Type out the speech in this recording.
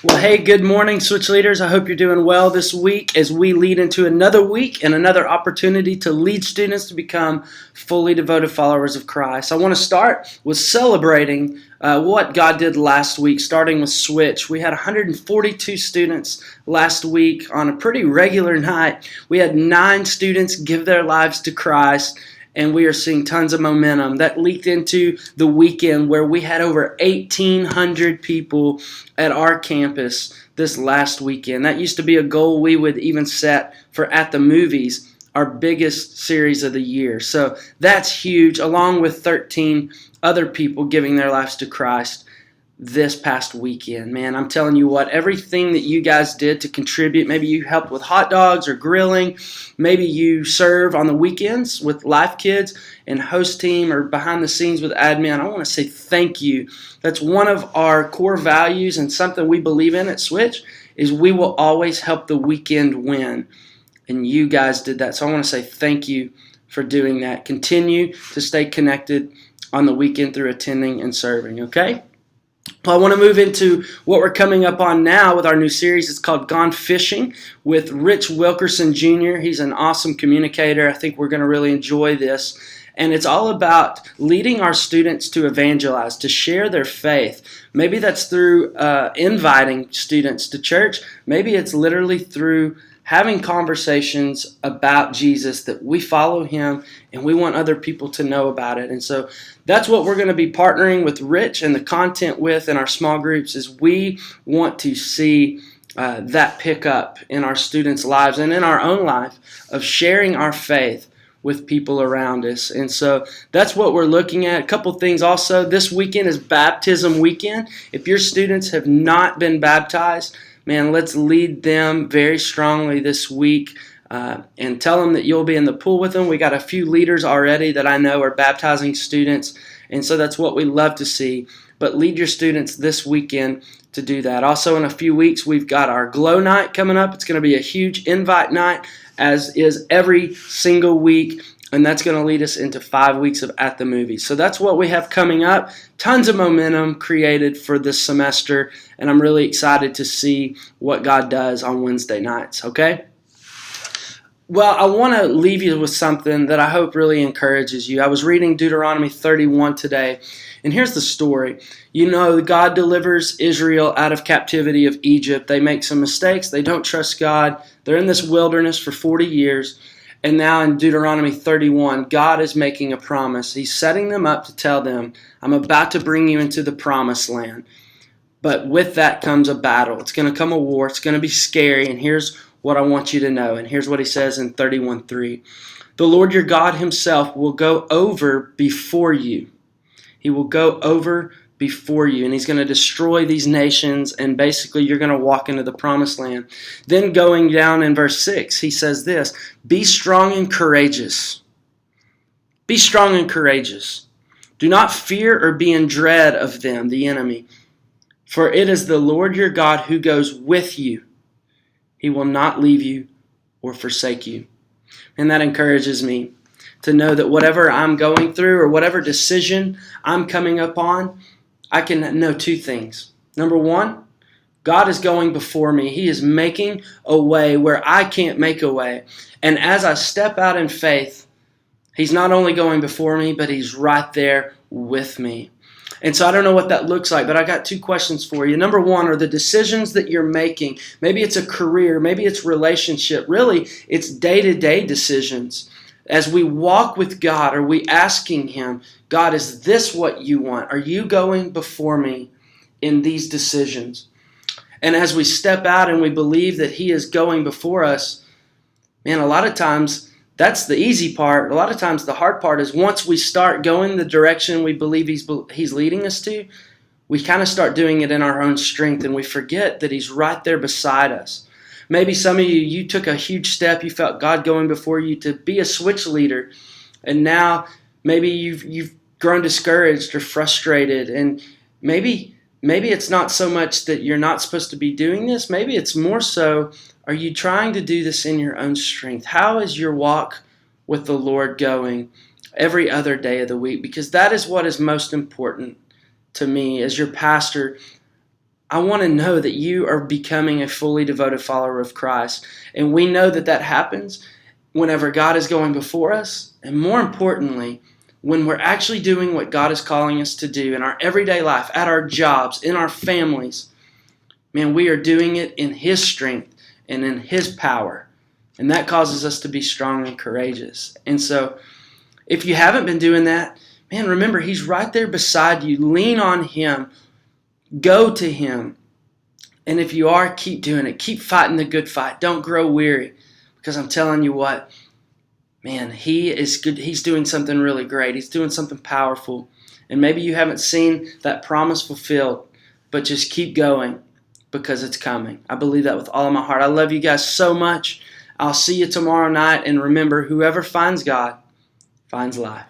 Well, hey, good morning, Switch Leaders. I hope you're doing well this week as we lead into another week and another opportunity to lead students to become fully devoted followers of Christ. I want to start with celebrating what God did last week, starting with Switch. We had 142 students last week on a pretty regular night. We had 9 students give their lives to Christ. And we are seeing tons of momentum. That leaked into the weekend where we had over 1,800 people at our campus this last weekend. That used to be a goal we would even set for At the Movies, our biggest series of the year. So that's huge, along with 13 other people giving their lives to Christ this past weekend. Man, I'm telling you what, everything that you guys did to contribute, maybe you helped with hot dogs or grilling, maybe you serve on the weekends with Life Kids and host team or behind the scenes with admin, I want to say thank you. That's one of our core values and something we believe in at Switch is we will always help the weekend win. And you guys did that. So I want to say thank you for doing that. Continue to stay connected on the weekend through attending and serving, okay? Well, I want to move into what we're coming up on now with our new series. It's called Gone Fishing with Rich Wilkerson Jr. He's an awesome communicator. I think we're going to really enjoy this. And it's all about leading our students to evangelize, to share their faith. Maybe that's through inviting students to church. Maybe it's literally through having conversations about Jesus, that we follow him and we want other people to know about it. And so that's what we're going to be partnering with Rich and the content with in our small groups is we want to see that pick up in our students' lives and in our own life of sharing our faith with people around us. And so that's what we're looking at. A couple things also. This weekend is baptism weekend. If your students have not been baptized, man, let's lead them very strongly this week and tell them that you'll be in the pool with them. We got a few leaders already that I know are baptizing students, and so that's what we love to see. But lead your students this weekend to do that. Also, in a few weeks, we've got our Glow Night coming up. It's going to be a huge invite night, as is every single week. And that's going to lead us into 5 weeks of At the Movies. So that's what we have coming up. Tons of momentum created for this semester. And I'm really excited to see what God does on Wednesday nights. Okay? Well, I want to leave you with something that I hope really encourages you. I was reading Deuteronomy 31 today. And here's the story. You know, God delivers Israel out of captivity of Egypt. They make some mistakes. They don't trust God. They're in this wilderness for 40 years. And now in Deuteronomy 31, God is making a promise. He's setting them up to tell them, I'm about to bring you into the promised land. But with that comes a battle. It's going to come a war. It's going to be scary. And here's what I want you to know. And here's what he says in 31:3. The Lord your God himself will go over before you. He will go over before you, and he's going to destroy these nations, and basically you're going to walk into the promised land. Then going down in verse 6, he says this, be strong and courageous. Be strong and courageous. Do not fear or be in dread of them, the enemy, for it is the Lord your God who goes with you. He will not leave you or forsake you. And that encourages me to know that whatever I'm going through or whatever decision I'm coming up on, I can know 2 things. Number 1, God is going before me. He is making a way where I can't make a way. And as I step out in faith, he's not only going before me, but he's right there with me. And so I don't know what that looks like, but I got 2 questions for you. Number 1, are the decisions that you're making, maybe it's a career, maybe it's relationship, really it's day-to-day decisions. As we walk with God, are we asking him, God, is this what you want? Are you going before me in these decisions? And as we step out and we believe that he is going before us, man, a lot of times that's the easy part. A lot of times the hard part is once we start going the direction we believe he's leading us to, we kind of start doing it in our own strength and we forget that he's right there beside us. Maybe some of you took a huge step. You felt God going before you to be a Switch leader. And now maybe you've grown discouraged or frustrated. And maybe it's not so much that you're not supposed to be doing this. Maybe it's more so, are you trying to do this in your own strength? How is your walk with the Lord going every other day of the week? Because that is what is most important to me as your pastor. I want to know that you are becoming a fully devoted follower of Christ. And we know that that happens whenever God is going before us, and more importantly, when we're actually doing what God is calling us to do in our everyday life, at our jobs, in our families. Man, we are doing it in His strength and in His power. And that causes us to be strong and courageous. And so, if you haven't been doing that, man, remember, He's right there beside you. Lean on Him. Go to Him. And if you are, keep doing it. Keep fighting the good fight. Don't grow weary. Because I'm telling you what, man, He is good. He's doing something really great. He's doing something powerful. And maybe you haven't seen that promise fulfilled, but just keep going because it's coming. I believe that with all of my heart. I love you guys so much. I'll see you tomorrow night. And remember, whoever finds God finds life.